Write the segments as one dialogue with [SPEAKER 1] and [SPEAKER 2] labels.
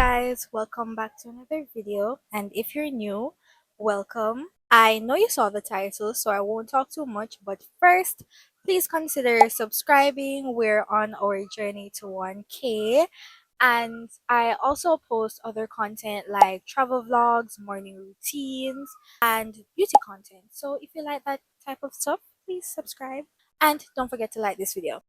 [SPEAKER 1] guys, welcome back to another video, and if you're new, welcome. I know you saw the title, so I won't talk too much, but first, please consider subscribing. We're on our journey to 1K, and I also post other content like travel vlogs, morning routines, and beauty content. So if you like that type of stuff, please subscribe, and don't forget to like this video.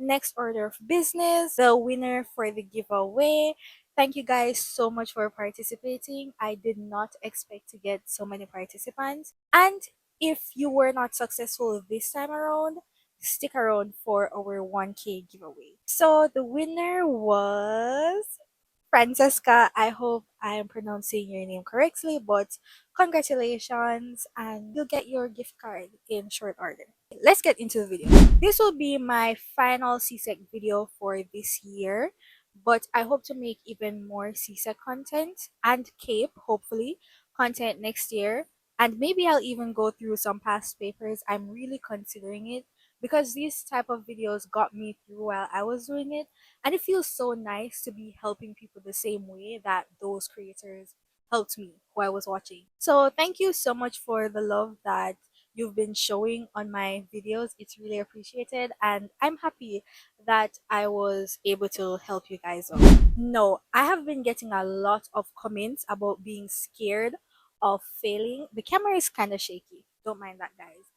[SPEAKER 1] Next order of business, the winner for the giveaway. Thank you guys so much for participating. I did not expect to get so many participants. And if you were not successful this time around, stick around for our 1K giveaway. So the winner was Francesca. I hope I am pronouncing your name correctly, but congratulations, and you'll get your gift card in short order. Let's get into the video. This will be my final CSEC video for this year, but I hope to make even more CSEC content and CAPE, hopefully, content next year. And maybe I'll even go through some past papers. I'm really considering it because these type of videos got me through while I was doing it, and it feels so nice to be helping people the same way that those creators helped me who I was watching. So thank you so much for the love that you've been showing on my videos. It's really appreciated, and I'm happy that I was able to help you guys out. No, I have been getting a lot of comments about being scared of failing. The camera is kind of shaky, don't mind that, guys,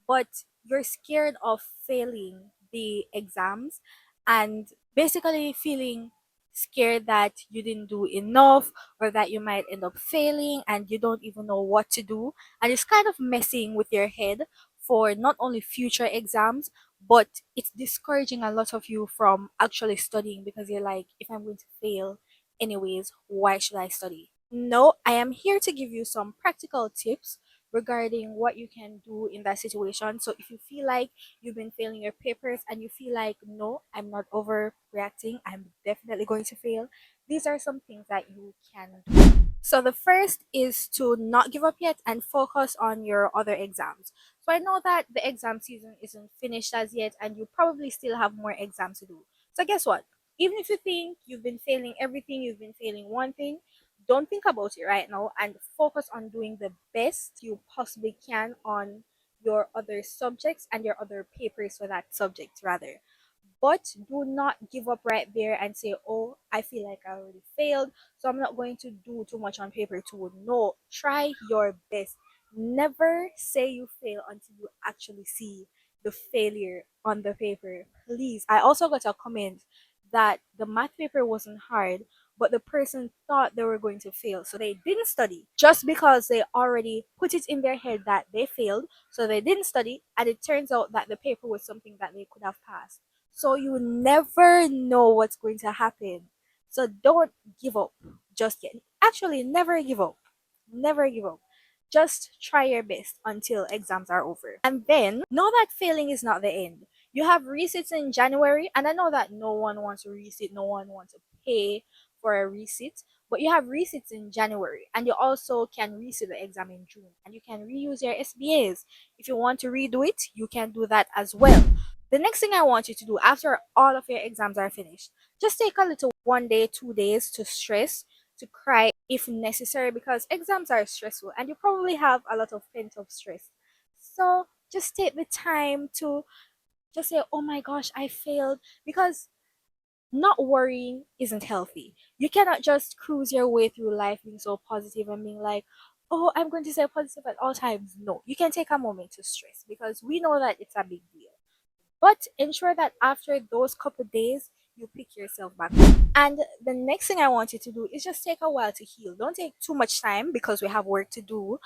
[SPEAKER 1] but you're scared of failing the exams and basically feeling scared that you didn't do enough or that you might end up failing and you don't even know what to do, and it's kind of messing with your head for not only future exams, but it's discouraging a lot of you from actually studying because you're like, if I'm going to fail anyways, why should I study? No, I am here to give you some practical tips regarding what you can do in that situation. So if you feel like you've been failing your papers and you feel like, no, I'm not overreacting, I'm definitely going to fail, these are some things that you can do. So the first is to not give up yet and focus on your other exams. So I know that the exam season isn't finished as yet and you probably still have more exams to do. So guess what? Even if you think you've been failing everything, you've been failing one thing, don't think about it right now and focus on doing the best you possibly can on your other subjects and your other papers for that subject rather. But do not give up right there and say, oh, I feel like I already failed, so I'm not going to do too much on paper two. No, try your best. Never say you fail until you actually see the failure on the paper. Please. I also got a comment that the math paper wasn't hard, but the person thought they were going to fail, so they didn't study just because they already put it in their head that they failed, so they didn't study, and it turns out that the paper was something that they could have passed. So you never know what's going to happen. So don't give up just yet. Actually, never give up. Never give up. Just try your best until exams are over. And then know that failing is not the end. You have resits in January, and I know that no one wants a resit, no one wants to pay for a resit, but you have resits in January, and you also can resit the exam in June, and you can reuse your SBAs. If you want to redo it, you can do that as well. The next thing I want you to do after all of your exams are finished, just take a little 1 day, 2 days to stress, to cry if necessary, because exams are stressful and you probably have a lot of pent up stress. So just take the time to just say, oh my gosh, I failed, because not worrying isn't healthy. You cannot just cruise your way through life being so positive and being like, oh, I'm going to stay positive at all times. No, you can take a moment to stress because we know that it's a big deal, but ensure that after those couple days you pick yourself back up. And the next thing I want you to do is just take a while to heal. Don't take too much time because we have work to do,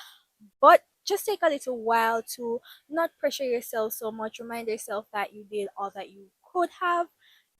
[SPEAKER 1] but just take a little while to not pressure yourself so much. Remind yourself that you did all that you could have,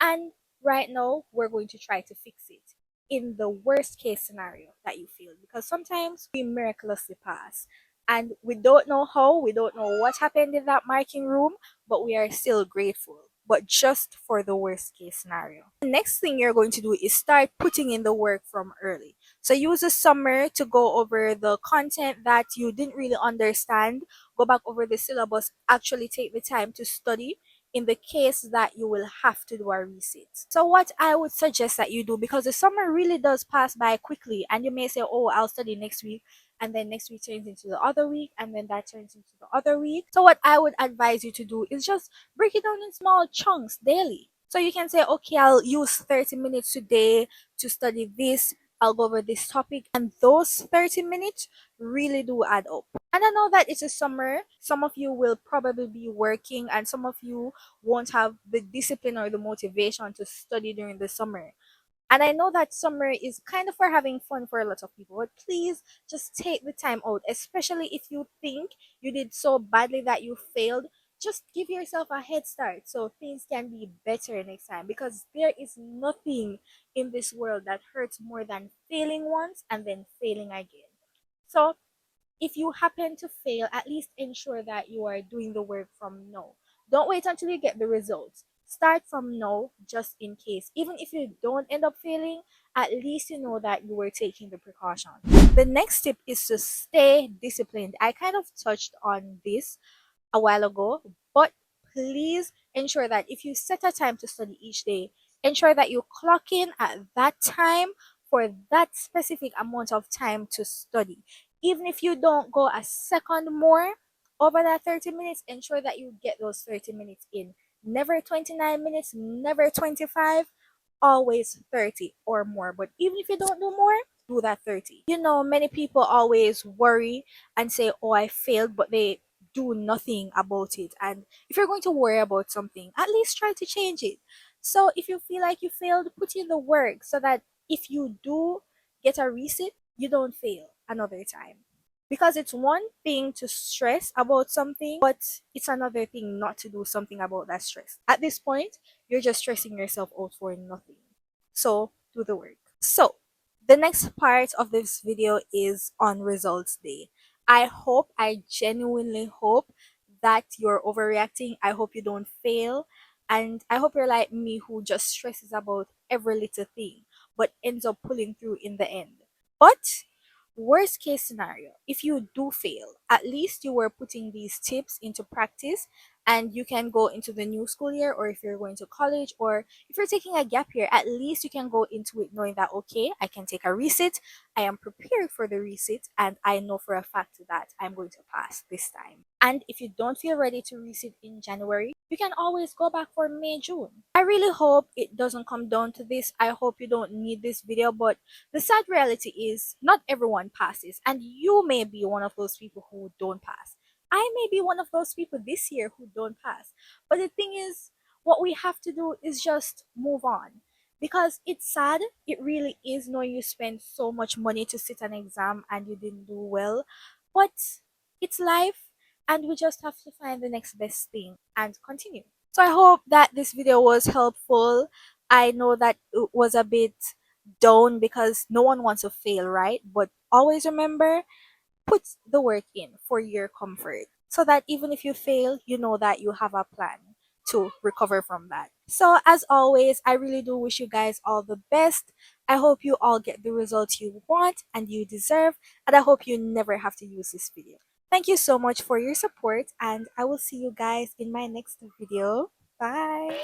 [SPEAKER 1] and right now we're going to try to fix it in the worst case scenario that you feel, because sometimes we miraculously pass and we don't know how, we don't know what happened in that marking room, but we are still grateful, but just for the worst case scenario. The next thing you're going to do is start putting in the work from early. So use the summer to go over the content that you didn't really understand, go back over the syllabus, actually take the time to study. in the case that you will have to do a resit. So what I would suggest that you do, because the summer really does pass by quickly, and you may say, oh, I'll study next week, and then next week turns into the other week, and then that turns into the other week. So what I would advise you to do is just break it down in small chunks daily. So you can say, okay, I'll use 30 minutes today to study this, I'll go over this topic, and those 30 minutes really do add up. And I know that it's a summer, some of you will probably be working, and some of you won't have the discipline or the motivation to study during the summer. And I know that summer is kind of for having fun for a lot of people, but please just take the time out, especially if you think you did so badly that you failed. Just give yourself a head start so things can be better next time, because there is nothing in this world that hurts more than failing once and then failing again. So if you happen to fail, at least ensure that you are doing the work from now. Don't wait until you get the results. Start from now just in case. Even if you don't end up failing, at least you know that you were taking the precaution. The next tip is to stay disciplined. I kind of touched on this a while ago, but please ensure that if you set a time to study each day, ensure that you clock in at that time for that specific amount of time to study. Even if you don't go a second more over that 30 minutes, ensure that you get those 30 minutes in. Never 29 minutes, never 25, always 30 or more. But even if you don't do more, do that 30. You know, many people always worry and say, oh, I failed, but they do nothing about it. And if you're going to worry about something, at least try to change it. So if you feel like you failed, put in the work so that if you do get a reset, you don't fail another time. Because it's one thing to stress about something, but it's another thing not to do something about that stress. At this point, you're just stressing yourself out for nothing. So do the work. So the next part of this video is on results day. I genuinely hope that you're overreacting. I hope you don't fail. And I hope you're like me, who just stresses about every little thing but ends up pulling through in the end. But worst case scenario, if you do fail, at least you were putting these tips into practice, and you can go into the new school year, or if you're going to college, or if you're taking a gap year, at least you can go into it knowing that, okay, I can take a resit, I am prepared for the resit, and I know for a fact that I'm going to pass this time. And if you don't feel ready to resit in January, you can always go back for May, June. I really hope it doesn't come down to this. I hope you don't need this video, but the sad reality is not everyone passes, and you may be one of those people who don't pass. I may be one of those people this year who don't pass. But the thing is, what we have to do is just move on. Because it's sad, it really is, knowing you spend so much money to sit an exam and you didn't do well. But it's life, and we just have to find the next best thing and continue. So I hope that this video was helpful. I know that it was a bit down because no one wants to fail, right? But always remember, put the work in for your comfort so that even if you fail, you know that you have a plan to recover from that. So, as always, I really do wish you guys all the best. I hope you all get the results you want and you deserve, and I hope you never have to use this video. Thank you so much for your support, and I will see you guys in my next video. Bye.